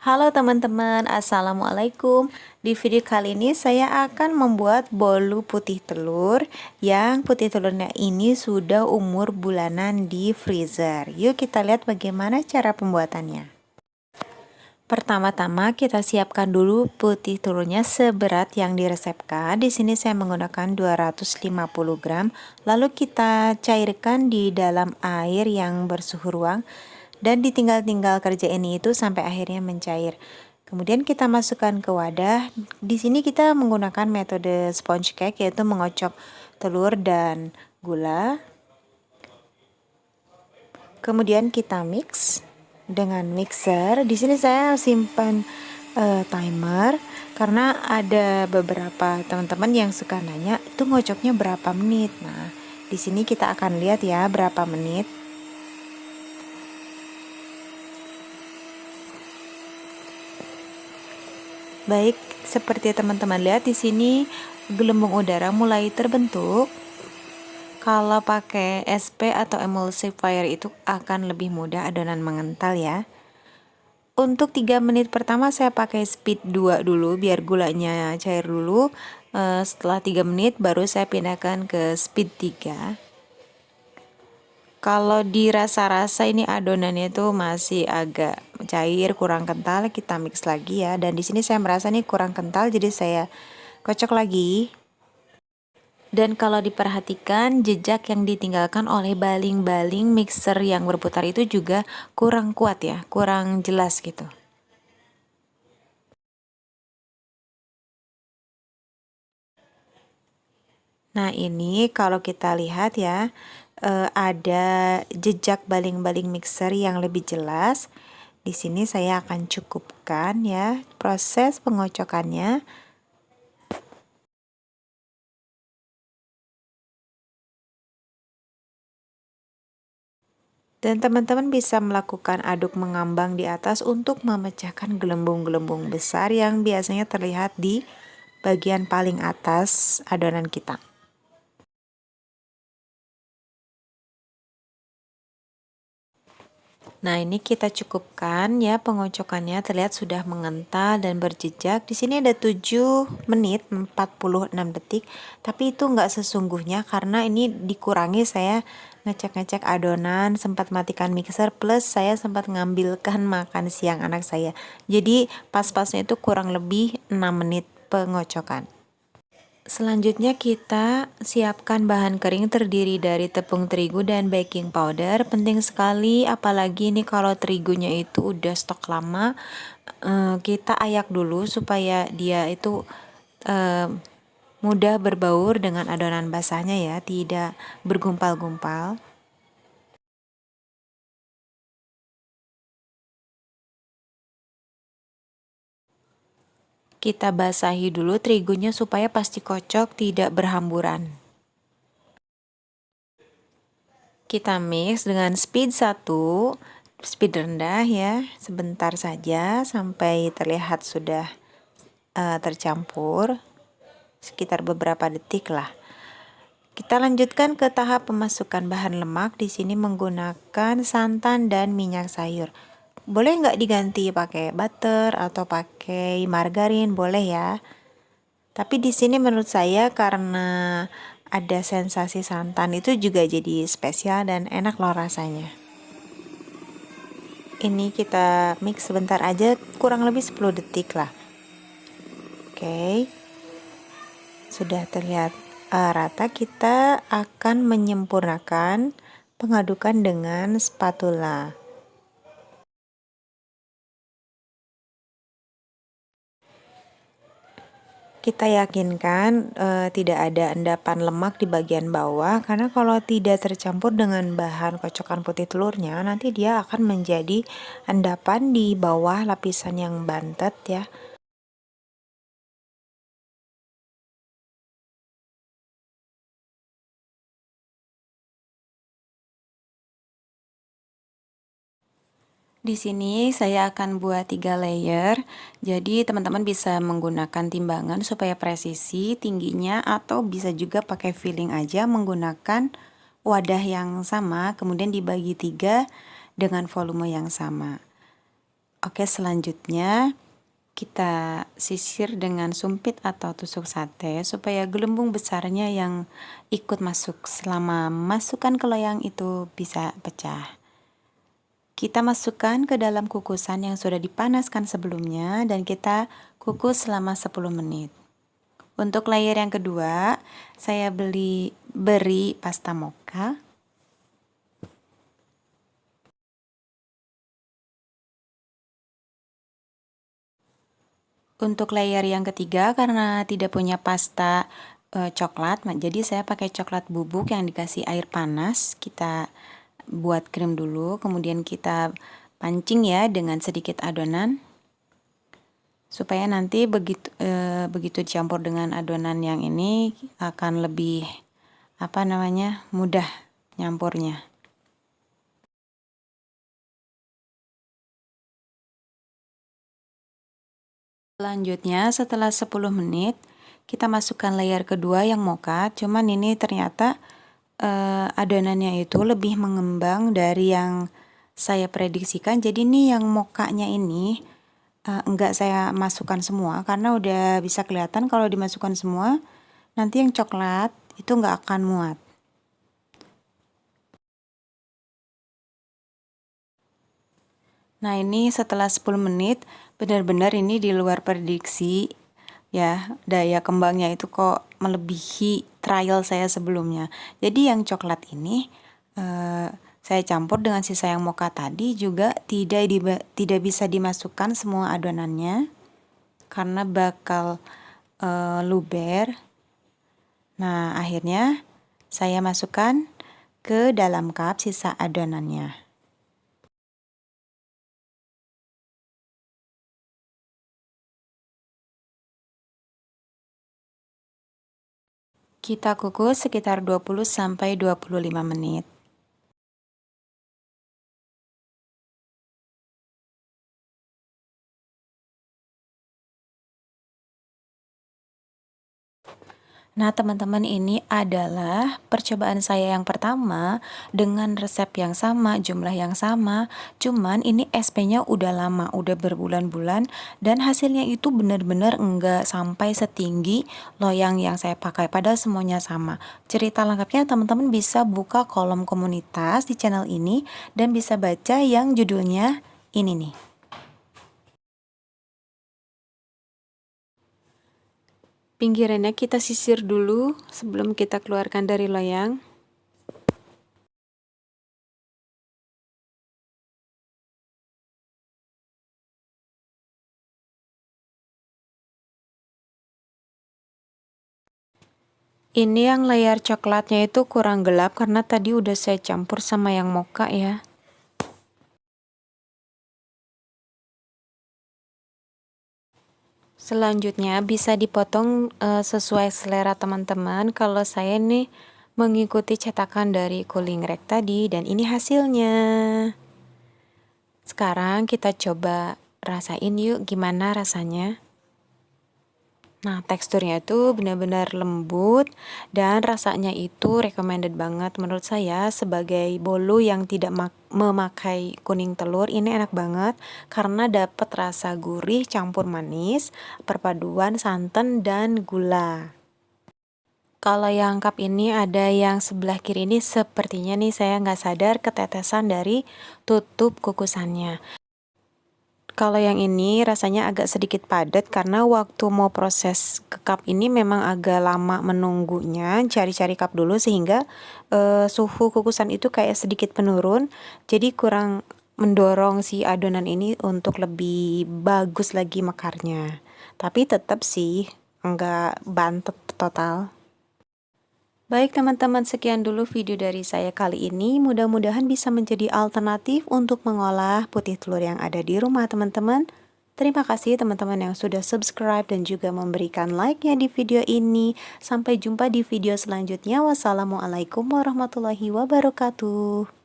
Halo teman-teman, Assalamualaikum. Di video kali ini saya akan membuat bolu putih telur yang putih telurnya ini sudah umur bulanan di freezer. Yuk kita lihat bagaimana cara pembuatannya. Pertama-tama kita siapkan dulu putih telurnya seberat yang diresepkan. Di sini saya menggunakan 250 gram. Lalu kita cairkan di dalam air yang bersuhu ruang dan ditinggal-tinggal kerjain itu sampai akhirnya mencair. Kemudian kita masukkan ke wadah. Di sini kita menggunakan metode sponge cake, yaitu mengocok telur dan gula. Kemudian kita mix dengan mixer. Di sini saya simpan timer karena ada beberapa teman-teman yang suka nanya itu ngocoknya berapa menit. Nah, di sini kita akan lihat ya berapa menit. Baik, seperti teman-teman lihat di sini gelembung udara mulai terbentuk. Kalau pakai SP atau emulsifier itu akan lebih mudah adonan mengental ya. Untuk 3 menit pertama saya pakai speed 2 dulu biar gulanya cair dulu. Setelah 3 menit baru saya pindahkan ke speed 3. Kalau dirasa-rasa ini adonannya itu masih agak cair, kurang kental, kita mix lagi ya. Dan di sini saya merasa nih kurang kental, jadi saya kocok lagi. Dan kalau diperhatikan, jejak yang ditinggalkan oleh baling-baling mixer yang berputar itu juga kurang kuat ya, kurang jelas gitu. Nah, ini kalau kita lihat ya, ada jejak baling-baling mixer yang lebih jelas. Di sini saya akan cukupkan ya proses pengocokannya. Dan teman-teman bisa melakukan aduk mengambang di atas untuk memecahkan gelembung-gelembung besar yang biasanya terlihat di bagian paling atas adonan kita. Nah, ini kita cukupkan ya pengocokannya, terlihat sudah mengental dan berjejak. Di sini ada 7 menit 46 detik, tapi itu enggak sesungguhnya karena ini dikurangi, saya ngecek-ngecek adonan, sempat matikan mixer, plus saya sempat ngambilkan makan siang anak saya. Jadi pas-pasnya itu kurang lebih 6 menit pengocokan. Selanjutnya kita siapkan bahan kering terdiri dari tepung terigu dan baking powder. Penting sekali apalagi ini kalau terigunya itu udah stok lama, kita ayak dulu supaya dia itu mudah berbaur dengan adonan basahnya ya, tidak bergumpal-gumpal. Kita basahi dulu terigunya supaya pasti kocok, tidak berhamburan. Kita mix dengan speed 1, speed rendah ya, sebentar saja sampai terlihat sudah tercampur, sekitar beberapa detik lah. Kita lanjutkan ke tahap pemasukan bahan lemak. Di sini menggunakan santan dan minyak sayur. Boleh nggak diganti pakai butter atau pakai margarin, boleh ya. Tapi di sini menurut saya karena ada sensasi santan itu juga jadi spesial dan enak loh rasanya. Ini kita mix sebentar aja, kurang lebih 10 detik lah. Oke. Sudah terlihat rata, kita akan menyempurnakan pengadukan dengan spatula. Kita yakinkan tidak ada endapan lemak di bagian bawah, karena kalau tidak tercampur dengan bahan kocokan putih telurnya, nanti dia akan menjadi endapan di bawah lapisan yang bantet ya. Di sini saya akan buat 3 layer, jadi teman-teman bisa menggunakan timbangan supaya presisi tingginya, atau bisa juga pakai filling aja menggunakan wadah yang sama, kemudian dibagi 3 dengan volume yang sama. Oke, selanjutnya kita sisir dengan sumpit atau tusuk sate supaya gelembung besarnya yang ikut masuk selama masukkan ke loyang itu bisa pecah. Kita masukkan ke dalam kukusan yang sudah dipanaskan sebelumnya dan kita kukus selama 10 menit. Untuk layer yang kedua, saya beri pasta mocha. Untuk layer yang ketiga, karena tidak punya pasta coklat, jadi saya pakai coklat bubuk yang dikasih air panas. Kita buat krim dulu, kemudian kita pancing ya dengan sedikit adonan, supaya nanti begitu dicampur dengan adonan yang ini akan lebih mudah nyampurnya. Selanjutnya setelah 10 menit kita masukkan layer kedua yang mocha, cuman ini ternyata adonannya itu lebih mengembang dari yang saya prediksikan. Jadi ini yang mochanya ini enggak saya masukkan semua karena udah bisa kelihatan kalau dimasukkan semua nanti yang coklat itu enggak akan muat. Nah, ini setelah 10 menit benar-benar ini di luar prediksi ya, daya kembangnya itu kok melebihi trial saya sebelumnya. Jadi yang coklat ini saya campur dengan sisa yang mocha tadi juga tidak bisa dimasukkan semua adonannya karena bakal luber. Nah, akhirnya saya masukkan ke dalam cup sisa adonannya. Kita kukus sekitar 20-25 menit. Nah, teman-teman, ini adalah percobaan saya yang pertama dengan resep yang sama, jumlah yang sama. Cuman ini SP-nya udah lama, udah berbulan-bulan dan hasilnya itu benar-benar enggak sampai setinggi loyang yang saya pakai, padahal semuanya sama. Cerita lengkapnya teman-teman bisa buka kolom komunitas di channel ini dan bisa baca yang judulnya ini nih. Pinggirannya kita sisir dulu sebelum kita keluarkan dari loyang. Ini yang layar coklatnya itu kurang gelap karena tadi udah saya campur sama yang mocha ya. Selanjutnya bisa dipotong sesuai selera teman-teman. Kalau saya nih mengikuti cetakan dari Cooling Rack tadi dan ini hasilnya. Sekarang kita coba rasain yuk gimana rasanya. Nah, teksturnya itu benar-benar lembut dan rasanya itu recommended banget menurut saya sebagai bolu yang tidak memakai kuning telur. Ini enak banget karena dapat rasa gurih campur manis, perpaduan santan dan gula. Kalau yang cup ini ada yang sebelah kiri ini sepertinya nih saya nggak sadar ketetesan dari tutup kukusannya. Kalau yang ini rasanya agak sedikit padat karena waktu mau proses ke cup ini memang agak lama menunggunya, cari-cari cup dulu sehingga suhu kukusan itu kayak sedikit menurun, jadi kurang mendorong si adonan ini untuk lebih bagus lagi mekarnya. Tapi tetap sih enggak bantet total. Baik teman-teman, sekian dulu video dari saya kali ini. Mudah-mudahan bisa menjadi alternatif untuk mengolah putih telur yang ada di rumah teman-teman. Terima kasih teman-teman yang sudah subscribe dan juga memberikan like-nya di video ini. Sampai jumpa di video selanjutnya. Wassalamualaikum warahmatullahi wabarakatuh.